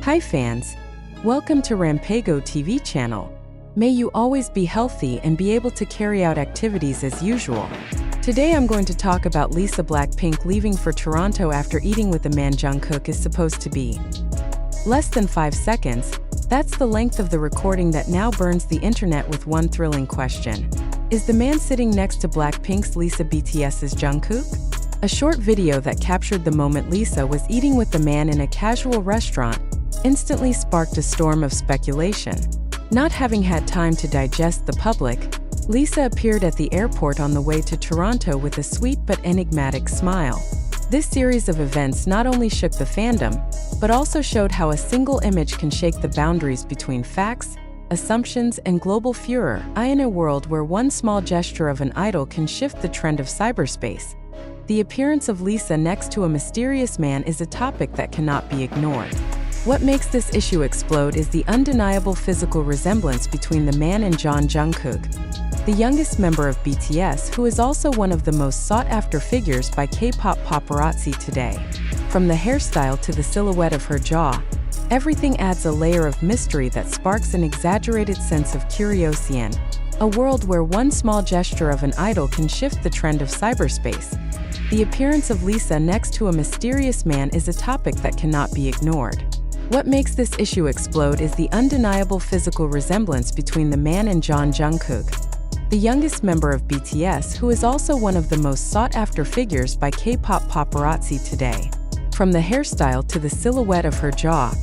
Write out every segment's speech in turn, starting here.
Hi fans! Welcome to Rampagoe TV channel. May you always be healthy and be able to carry out activities as usual. Today I'm going to talk about Lisa BLACKPINK leaving for Toronto after eating with the man Jungkook is supposed to be. Less than 5 seconds, that's the length of the recording that now burns the internet with one thrilling question. Is the man sitting next to BLACKPINK's Lisa BTS's Jungkook? A short video that captured the moment Lisa was eating with the man in a casual restaurant instantly sparked a storm of speculation. Not having had time to digest the public, Lisa appeared at the airport on the way to Toronto with a sweet but enigmatic smile. This series of events not only shook the fandom, but also showed how a single image can shake the boundaries between facts, assumptions, and global furor. In a world where one small gesture of an idol can shift the trend of cyberspace, the appearance of Lisa next to a mysterious man is a topic that cannot be ignored. What makes this issue explode is the undeniable physical resemblance between the man and Jungkook, the youngest member of BTS, who is also one of the most sought-after figures by K-pop paparazzi today. From the hairstyle to the silhouette of her jaw, everything adds a layer of mystery that sparks an exaggerated sense of curiosity. In a world where one small gesture of an idol can shift the trend of cyberspace, the appearance of Lisa next to a mysterious man is a topic that cannot be ignored. What makes this issue explode is the undeniable physical resemblance between the man and Jungkook, the youngest member of BTS, who is also one of the most sought-after figures by K-pop paparazzi today. From the hairstyle to the silhouette of her jaw,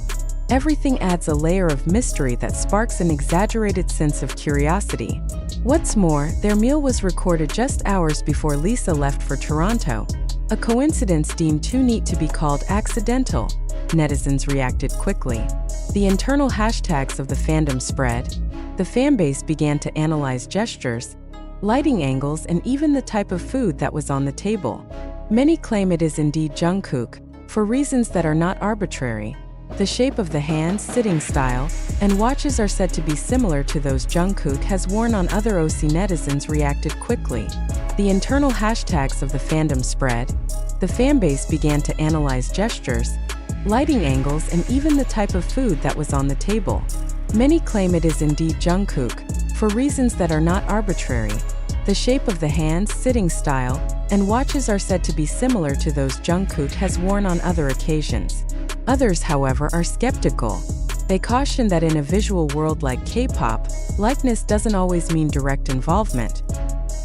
everything adds a layer of mystery that sparks an exaggerated sense of curiosity. What's more, their meal was recorded just hours before Lisa left for Toronto, a coincidence deemed too neat to be called accidental. Netizens reacted quickly. The internal hashtags of the fandom spread. The fanbase began to analyze gestures, lighting angles, and even the type of food that was on the table. Many claim it is indeed Jungkook, for reasons that are not arbitrary. The shape of the hands, sitting style, and watches are said to be similar to those Jungkook has worn on other OC. Netizens reacted quickly. The internal hashtags of the fandom spread. The fanbase began to analyze gestures, lighting angles, and even the type of food that was on the table. Many claim it is indeed Jungkook, for reasons that are not arbitrary. The shape of the hands, sitting style, and watches are said to be similar to those Jungkook has worn on other occasions. Others, however, are skeptical. They caution that in a visual world like K-pop, likeness doesn't always mean direct involvement.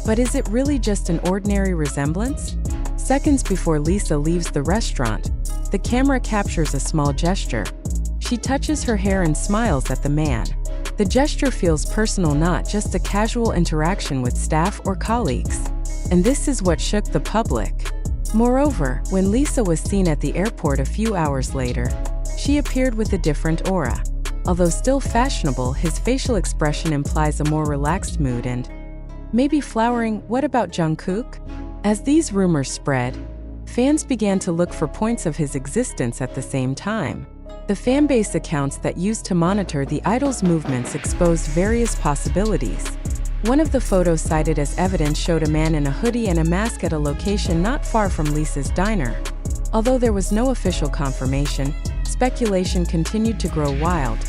But is it really just an ordinary resemblance? Seconds before Lisa leaves the restaurant, the camera captures a small gesture. She touches her hair and smiles at the man. The gesture feels personal, not just a casual interaction with staff or colleagues. And this is what shook the public. Moreover, when Lisa was seen at the airport a few hours later, she appeared with a different aura. Although still fashionable, his facial expression implies a more relaxed mood and maybe flowering. What about Jungkook? As these rumors spread, fans began to look for points of his existence at the same time. The fanbase accounts that used to monitor the idol's movements exposed various possibilities. One of the photos cited as evidence showed a man in a hoodie and a mask at a location not far from Lisa's diner. Although there was no official confirmation, speculation continued to grow wild.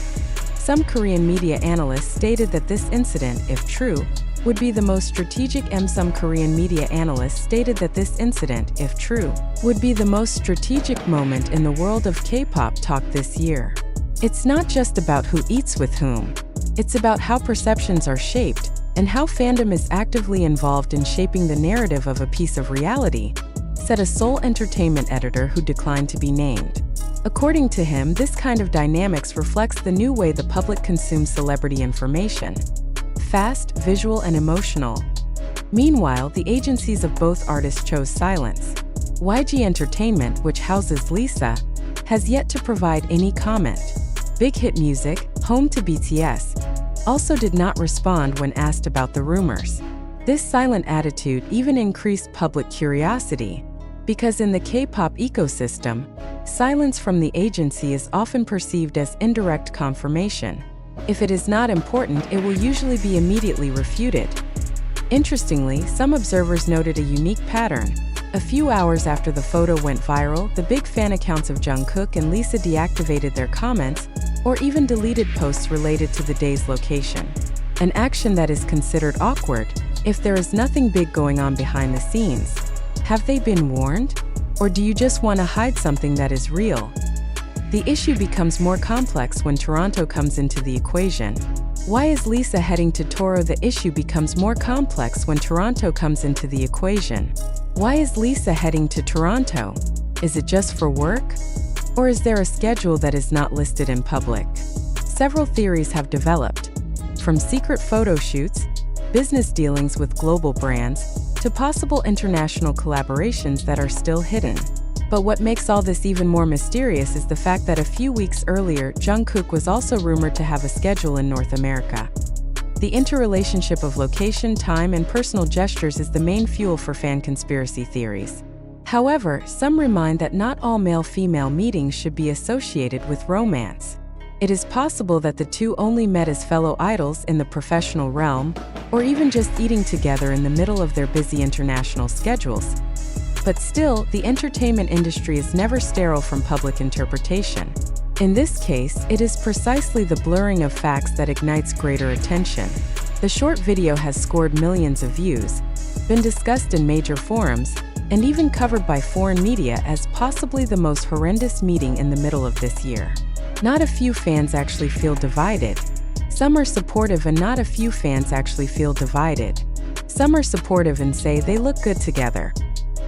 Some Korean media analysts stated that this incident, if true, would be the most strategic. Some Korean media analysts stated that this incident, if true, would be the most strategic moment in the world of K-pop talk this year. It's not just about who eats with whom. It's about how perceptions are shaped and how fandom is actively involved in shaping the narrative of a piece of reality, said a Seoul Entertainment editor who declined to be named. According to him, this kind of dynamics reflects the new way the public consumes celebrity information. Fast, visual, and emotional. Meanwhile, the agencies of both artists chose silence. YG Entertainment, which houses Lisa, has yet to provide any comment. Big Hit Music, home to BTS, also did not respond when asked about the rumors. This silent attitude even increased public curiosity, because in the K-pop ecosystem, silence from the agency is often perceived as indirect confirmation. If it is not important, it will usually be immediately refuted. Interestingly, some observers noted a unique pattern, A few hours after the photo went viral, the big fan accounts of Jungkook and Lisa deactivated their comments or even deleted posts related to the day's location. An action that is considered awkward if there is nothing big going on behind the scenes. Have they been warned? Or do you just want to hide something that is real? The issue becomes more complex when Toronto comes into the equation. Why is Lisa heading to Toro? The issue becomes more complex when Toronto comes into the equation. Why is Lisa heading to Toronto? Is it just for work? Or is there a schedule that is not listed in public? Several theories have developed, from secret photo shoots, business dealings with global brands, to possible international collaborations that are still hidden. But what makes all this even more mysterious is the fact that a few weeks earlier, Jungkook was also rumored to have a schedule in North America. The interrelationship of location, time, and personal gestures is the main fuel for fan conspiracy theories. However, some remind that not all male-female meetings should be associated with romance. It is possible that the two only met as fellow idols in the professional realm, or even just eating together in the middle of their busy international schedules. But still, the entertainment industry is never sterile from public interpretation. In this case, it is precisely the blurring of facts that ignites greater attention. The short video has scored millions of views, been discussed in major forums, and even covered by foreign media as possibly the most horrendous meeting in the middle of this year. Not a few fans actually feel divided. Some are supportive and not a few fans actually feel divided. Some are supportive and say they look good together.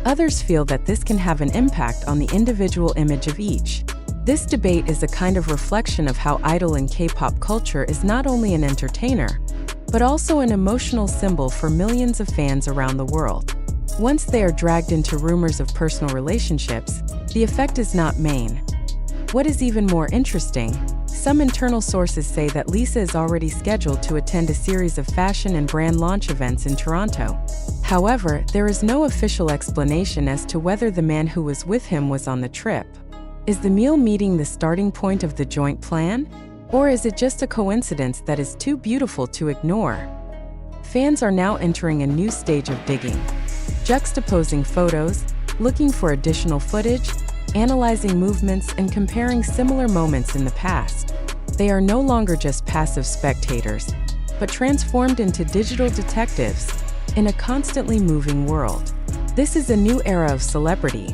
Others feel that this can have an impact on the individual image of each. This debate is a kind of reflection of how idol and K-pop culture is not only an entertainer, but also an emotional symbol for millions of fans around the world. Once they are dragged into rumors of personal relationships, the effect is not main. What is even more interesting, some internal sources say that Lisa is already scheduled to attend a series of fashion and brand launch events in Toronto. However, there is no official explanation as to whether the man who was with him was on the trip. Is the meal meeting the starting point of the joint plan? Or is it just a coincidence that is too beautiful to ignore? Fans are now entering a new stage of digging, juxtaposing photos, looking for additional footage, analyzing movements, and comparing similar moments in the past. They are no longer just passive spectators, but transformed into digital detectives in a constantly moving world. This is a new era of celebrity.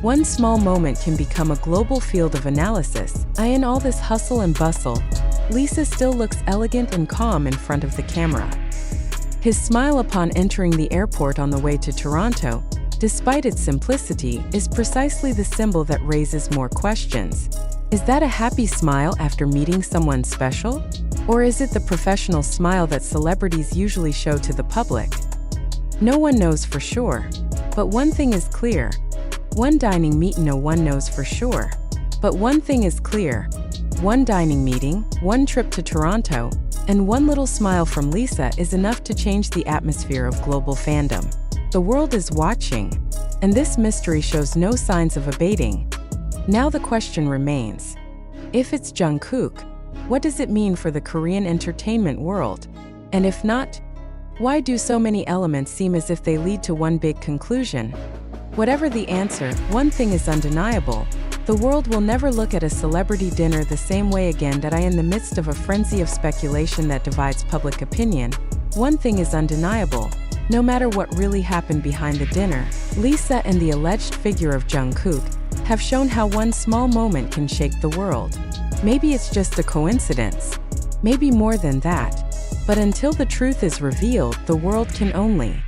One small moment can become a global field of analysis. In all this hustle and bustle, Lisa still looks elegant and calm in front of the camera. His smile upon entering the airport on the way to Toronto, despite its simplicity, is precisely the symbol that raises more questions. Is that a happy smile after meeting someone special? Or is it the professional smile that celebrities usually show to the public? No one knows for sure. But one thing is clear. One dining meet, no one knows for sure. But one thing is clear. One dining meeting, one trip to Toronto, and one little smile from Lisa is enough to change the atmosphere of global fandom. The world is watching, and this mystery shows no signs of abating. Now the question remains. If it's Jungkook, what does it mean for the Korean entertainment world? And if not, why do so many elements seem as if they lead to one big conclusion? Whatever the answer, one thing is undeniable. The world will never look at a celebrity dinner the same way again. That in the midst of a frenzy of speculation that divides public opinion, one thing is undeniable. No matter what really happened behind the dinner, Lisa and the alleged figure of Jungkook have shown how one small moment can shake the world. Maybe it's just a coincidence. Maybe more than that. But until the truth is revealed, the world can only